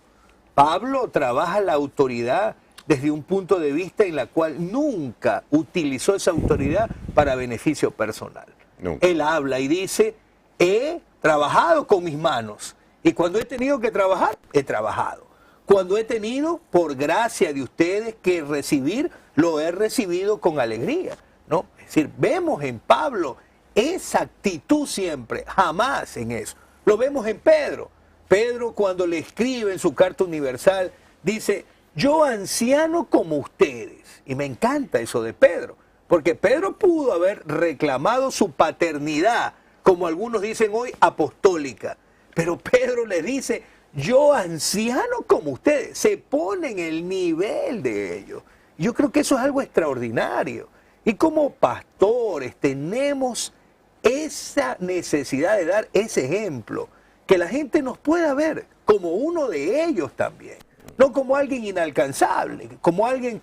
trabaja la autoridad desde un punto de vista en la cual nunca utilizó esa autoridad para beneficio personal. Nunca. Él habla y dice, he trabajado con mis manos y cuando he tenido que trabajar, he trabajado. Cuando he tenido, por gracia de ustedes, que recibir, lo he recibido con alegría, ¿no? Es decir, vemos en Pablo esa actitud siempre, jamás en eso. Lo vemos en Pedro. Pedro, cuando le escribe en su carta universal, dice, yo anciano como ustedes. Y me encanta eso de Pedro, porque Pedro pudo haber reclamado su paternidad, como algunos dicen hoy, apostólica. Pero Pedro le dice, yo anciano como ustedes, se pone en el nivel de ellos. Yo creo que eso es algo extraordinario. Y como pastores tenemos esa necesidad de dar ese ejemplo, que la gente nos pueda ver como uno de ellos también, no como alguien inalcanzable, como alguien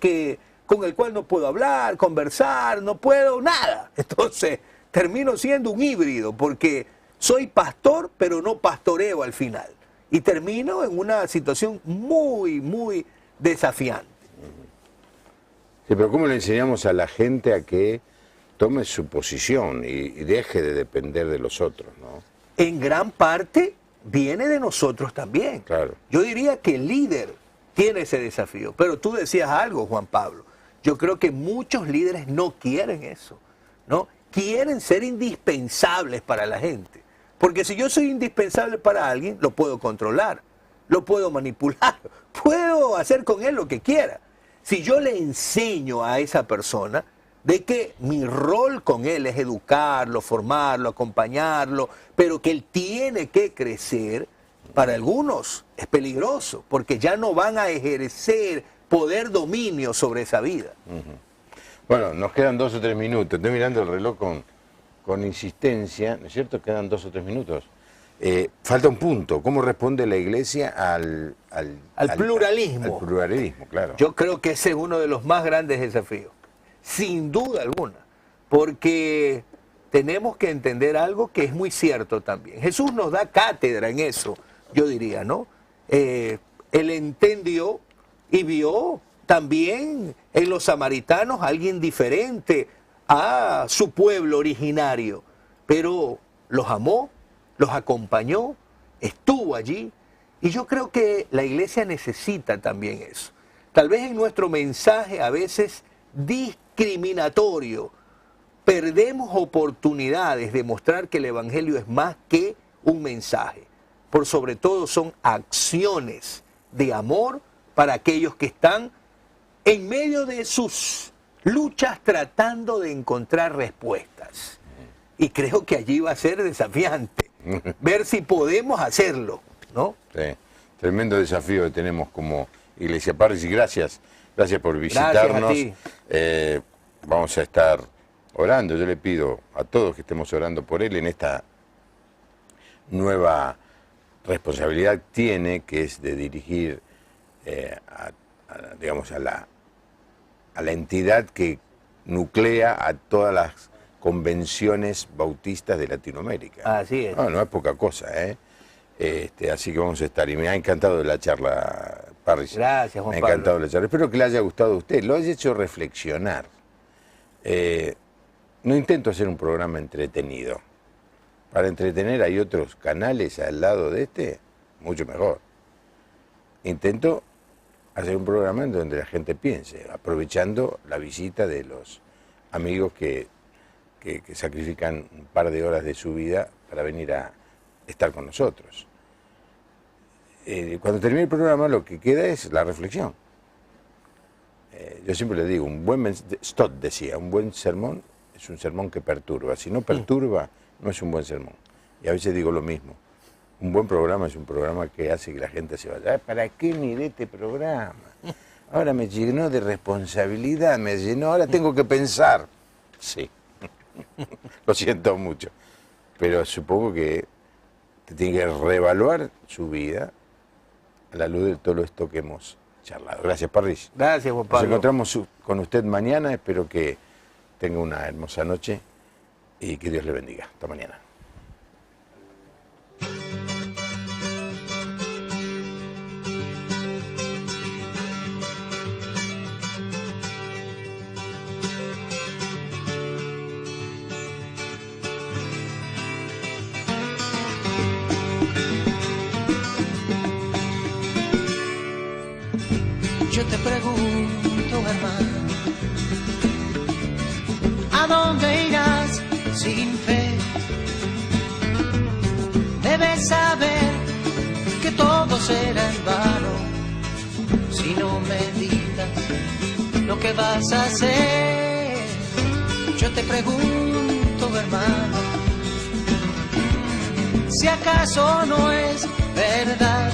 con el cual no puedo hablar, conversar, no puedo nada. Entonces termino siendo un híbrido porque soy pastor, pero no pastoreo al final. Y termino en una situación muy, muy desafiante. Sí, pero ¿cómo le enseñamos a la gente a que tome su posición y deje de depender de los otros, ¿no? En gran parte viene de nosotros también. Claro. Yo diría que el líder tiene ese desafío. Pero tú decías algo, Juan Pablo. Yo creo que muchos líderes no quieren eso, ¿no? Quieren ser indispensables para la gente. Porque si yo soy indispensable para alguien, lo puedo controlar, lo puedo manipular, puedo hacer con él lo que quiera. Si yo le enseño a esa persona de que mi rol con él es educarlo, formarlo, acompañarlo, pero que él tiene que crecer, para algunos es peligroso, porque ya no van a ejercer poder dominio sobre esa vida. Bueno, nos quedan 2 o 3 minutos. Estoy mirando el reloj con insistencia, ¿no es cierto? Quedan 2 o 3 minutos. Falta un punto. ¿Cómo responde la Iglesia al pluralismo? Al pluralismo, claro. Yo creo que ese es uno de los más grandes desafíos, sin duda alguna, porque tenemos que entender algo que es muy cierto también. Jesús nos da cátedra en eso, yo diría, ¿no? Él entendió y vio también en los samaritanos a alguien diferente a su pueblo originario, pero los amó, los acompañó, estuvo allí, y yo creo que la iglesia necesita también eso. Tal vez en nuestro mensaje a veces discriminatorio perdemos oportunidades de mostrar que el evangelio es más que un mensaje. Por sobre todo son acciones de amor para aquellos que están en medio de sus luchas tratando de encontrar respuestas. Y creo que allí va a ser desafiante ver si podemos hacerlo, ¿no? Sí, tremendo desafío que tenemos como Iglesia. Parris, y gracias por visitarnos. Gracias a ti. Vamos a estar orando. Yo le pido a todos que estemos orando por él en esta nueva responsabilidad que tiene, que es de dirigir digamos, a la entidad que nuclea a todas las convenciones bautistas de Latinoamérica. Así es. No es poca cosa, ¿eh? Así que vamos a estar. Y me ha encantado la charla, Parris. Gracias, Juan Me ha Pablo. encantado la charla. Espero que le haya gustado a usted. Lo haya hecho reflexionar. No intento hacer un programa entretenido. Para entretener hay otros canales al lado de este, mucho mejor. Intento hacer un programa en donde la gente piense, aprovechando la visita de los amigos que sacrifican un par de horas de su vida para venir a estar con nosotros. Cuando termine el programa lo que queda es la reflexión. Yo siempre le digo, Stott decía, un buen sermón es un sermón que perturba. Si no perturba, no es un buen sermón. Y a veces digo lo mismo. Un buen programa es un programa que hace que la gente se vaya. ¿Para qué miré este programa? Ahora me llenó de responsabilidad, me llenó, ahora tengo que pensar. Sí, lo siento mucho. Pero supongo que te tiene que reevaluar su vida a la luz de todo esto que hemos charlado. Gracias, Parris. Gracias, Juan Nos Pablo. encontramos con usted mañana. Espero que tenga una hermosa noche y que Dios le bendiga. Hasta mañana. Yo te pregunto, hermano, ¿a dónde irás sin fe? Debes saber que todo será en vano si no meditas lo que vas a hacer. Yo te pregunto, hermano, si acaso no es verdad